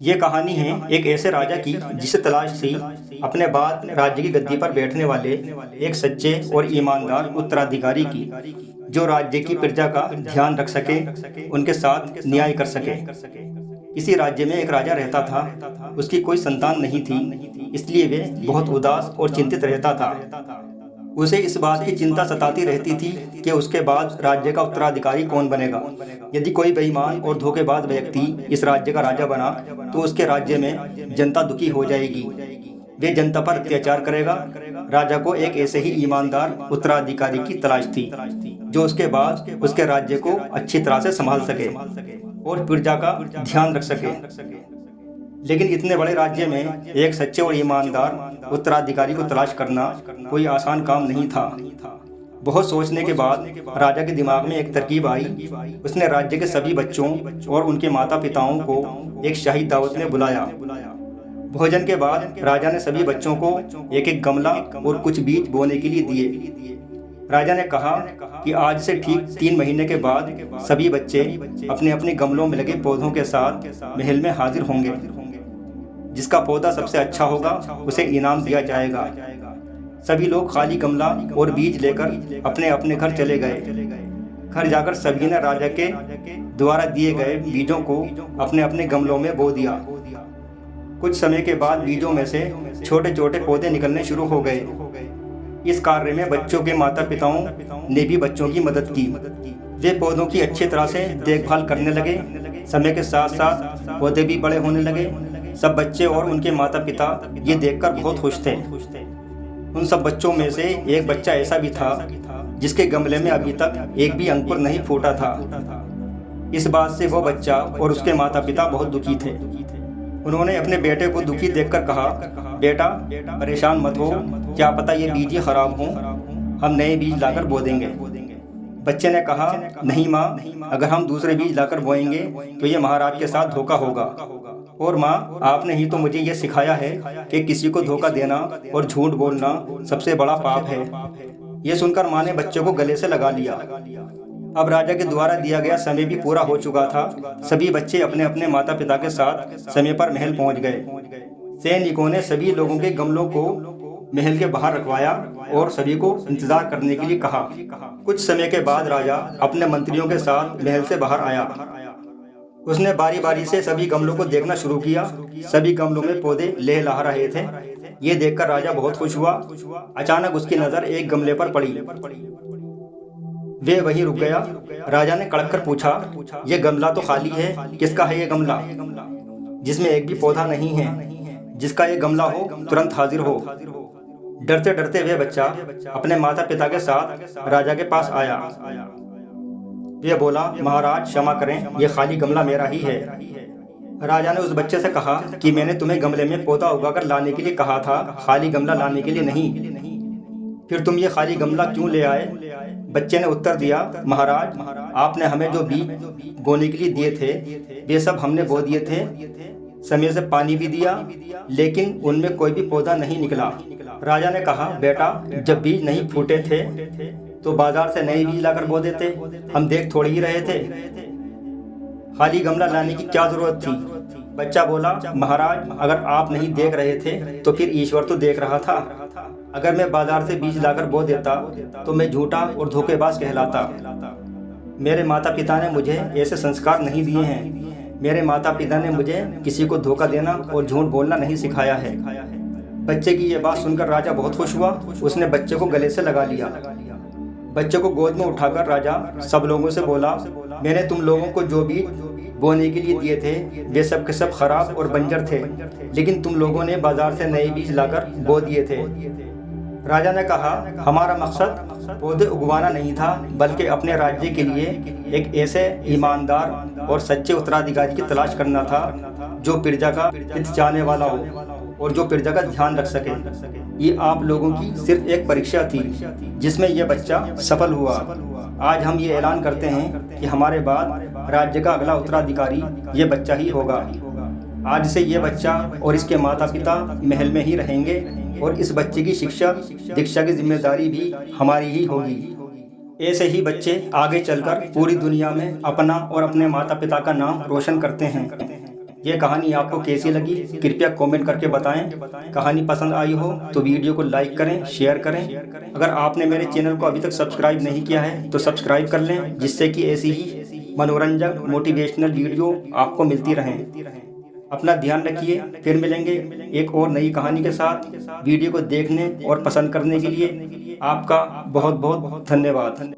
ये कहानी है एक ऐसे राजा की जिसे तलाश थी अपने बाद राज्य की गद्दी पर बैठने वाले एक सच्चे और ईमानदार उत्तराधिकारी की, जो राज्य की प्रजा का ध्यान रख सके, उनके साथ न्याय कर सके। किसी राज्य में एक राजा रहता था। उसकी कोई संतान नहीं थी, इसलिए वे बहुत उदास और चिंतित रहता था। उसे इस बात की चिंता सताती रहती थी कि उसके बाद राज्य का उत्तराधिकारी कौन बनेगा। यदि कोई बेईमान और धोखेबाज व्यक्ति इस राज्य का राजा बना तो उसके राज्य में जनता दुखी हो जाएगी। वे जनता पर अत्याचार करेगा। राजा को एक ऐसे ही ईमानदार उत्तराधिकारी की तलाश थी, जो उसके बाद उसके राज्य को अच्छी तरह से संभाल सके और प्रजा का ध्यान रख सके। लेकिन इतने बड़े राज्य में एक सच्चे और ईमानदार उत्तराधिकारी को तलाश करना कोई आसान काम नहीं था। बहुत सोचने के बाद राजा के दिमाग में एक तरकीब आई। उसने राज्य के सभी बच्चों और उनके माता पिताओं को एक शाही दावत में बुलाया। भोजन के बाद राजा ने सभी बच्चों को एक एक गमला और कुछ बीज बोने के लिए दिए। राजा ने कहा कि आज से ठीक 3 महीने के बाद सभी बच्चे अपने अपने गमलों में लगे पौधों के साथ महल में हाजिर होंगे। जिसका पौधा सबसे अच्छा होगा उसे इनाम दिया जाएगा। सभी लोग खाली गमला और बीज लेकर अपने अपने घर चले गए। घर जाकर सभी ने राजा के द्वारा दिए गए बीजों को अपने अपने गमलों में बो दिया। कुछ समय के बाद बीजों में से छोटे छोटे पौधे निकलने शुरू हो गए। इस कार्य में बच्चों के माता पिताओं ने भी बच्चों की मदद की। वे पौधों की अच्छी तरह से देखभाल करने लगे। समय के साथ साथ पौधे भी बड़े होने लगे। सब बच्चे और उनके माता पिता ये देखकर बहुत खुश थे। उन सब बच्चों में से एक बच्चा ऐसा भी था जिसके गमले में अभी तक एक भी अंकुर नहीं फूटा था। इस बात से वो बच्चा और उसके माता पिता बहुत दुखी थे। उन्होंने अपने बेटे को दुखी देखकर कहा, बेटा परेशान मत हो, क्या पता ये बीज ही खराब हों, हम नए बीज लाकर बो देंगे। बच्चे ने कहा, नहीं माँ, अगर हम दूसरे बीज लाकर बोएंगे तो ये महाराज के साथ धोखा होगा। और माँ, आपने ही तो मुझे ये सिखाया है कि किसी को धोखा देना और झूठ बोलना सबसे बड़ा पाप है। ये सुनकर माँ ने बच्चे को गले से लगा लिया। अब राजा के द्वारा दिया गया समय भी पूरा हो चुका था। सभी बच्चे अपने अपने माता पिता के साथ समय पर महल पहुंच गए। सैनिकों ने सभी लोगों के गमलों को महल के बाहर रखवाया और सभी को इंतजार करने के लिए कहा। कुछ समय के बाद राजा अपने मंत्रियों के साथ महल से बाहर आया। उसने बारी बारी से सभी गमलों को देखना शुरू किया। सभी गमलों में पौधे लहलहा रहे थे। ये देखकर राजा बहुत खुश हुआ। अचानक उसकी नजर एक गमले पर पड़ी। वे वहीं रुक गया। राजा ने कड़क कर पूछा, ये गमला तो खाली है, किसका है ये गमला जिसमें एक भी पौधा नहीं है? जिसका ये गमला हो तुरंत हाजिर हो। डरते डरते वह बच्चा अपने माता पिता के साथ राजा के पास आया। वह बोला, महाराज क्षमा करें, यह खाली गमला मेरा ही है। राजा ने उस बच्चे से कहा कि मैंने तुम्हें गमले में पौधा उगाकर लाने के लिए कहा था, खाली गमला लाने के लिए नहीं। फिर तुम ये खाली गमला क्यों ले आए? बच्चे ने उत्तर दिया, महाराज, आपने हमें जो बीज बोने के लिए दिए थे वे सब हमने बो दिए थे। समय से पानी भी दिया, लेकिन उनमें कोई भी पौधा नहीं निकला। राजा ने कहा, बेटा, जब बीज नहीं फूटे थे तो बाजार से नए बीज लाकर बो देते, हम देख थोड़ी ही रहे थे। खाली गमला लाने की क्या जरूरत थी? बच्चा बोला, महाराज, अगर आप नहीं देख रहे थे तो फिर ईश्वर तो देख रहा था। अगर मैं बाजार से बीज लाकर बो देता तो मैं झूठा और धोखेबाज कहलाता। मेरे माता पिता ने मुझे ऐसे संस्कार नहीं दिए हैं। मेरे माता पिता ने मुझे किसी को धोखा देना और झूठ बोलना नहीं सिखाया है। बच्चे की ये बात सुनकर राजा बहुत खुश हुआ। उसने बच्चे को गले से लगा लिया। बच्चे को गोद में उठाकर राजा सब लोगों से बोला, मैंने तुम लोगों को जो बीज बोने के लिए दिए थे वे सब के सब खराब और बंजर थे, लेकिन तुम लोगों ने बाजार से नए बीज लाकर बो दिए थे। राजा ने कहा, हमारा मकसद पौधे उगवाना नहीं था, बल्कि अपने राज्य के लिए एक ऐसे ईमानदार और सच्चे उत्तराधिकारी की तलाश करना था जो प्रजा का हित चाहने वाला हो और जो प्रजा का ध्यान रख सके। ये आप लोगों की सिर्फ एक परीक्षा थी जिसमें यह बच्चा सफल हुआ। आज हम ये ऐलान करते हैं कि हमारे बाद राज्य का अगला उत्तराधिकारी ये बच्चा ही होगा। आज से ये बच्चा और इसके माता पिता महल में ही रहेंगे और इस बच्चे की शिक्षा दीक्षा की जिम्मेदारी भी हमारी ही होगी। ऐसे ही बच्चे आगे चलकर पूरी दुनिया में अपना और अपने माता पिता का नाम रोशन करते हैं। ये कहानी आपको कैसी लगी कृपया कमेंट करके बताएं। कहानी पसंद आई हो तो वीडियो को लाइक करें, शेयर करें। अगर आपने मेरे चैनल को अभी तक सब्सक्राइब नहीं किया है तो सब्सक्राइब कर लें, जिससे कि ऐसी ही मनोरंजक मोटिवेशनल वीडियो आपको मिलती रहें। अपना ध्यान रखिए, फिर मिलेंगे एक और नई कहानी के साथ। वीडियो को देखने और पसंद करने के लिए आपका बहुत बहुत धन्यवाद।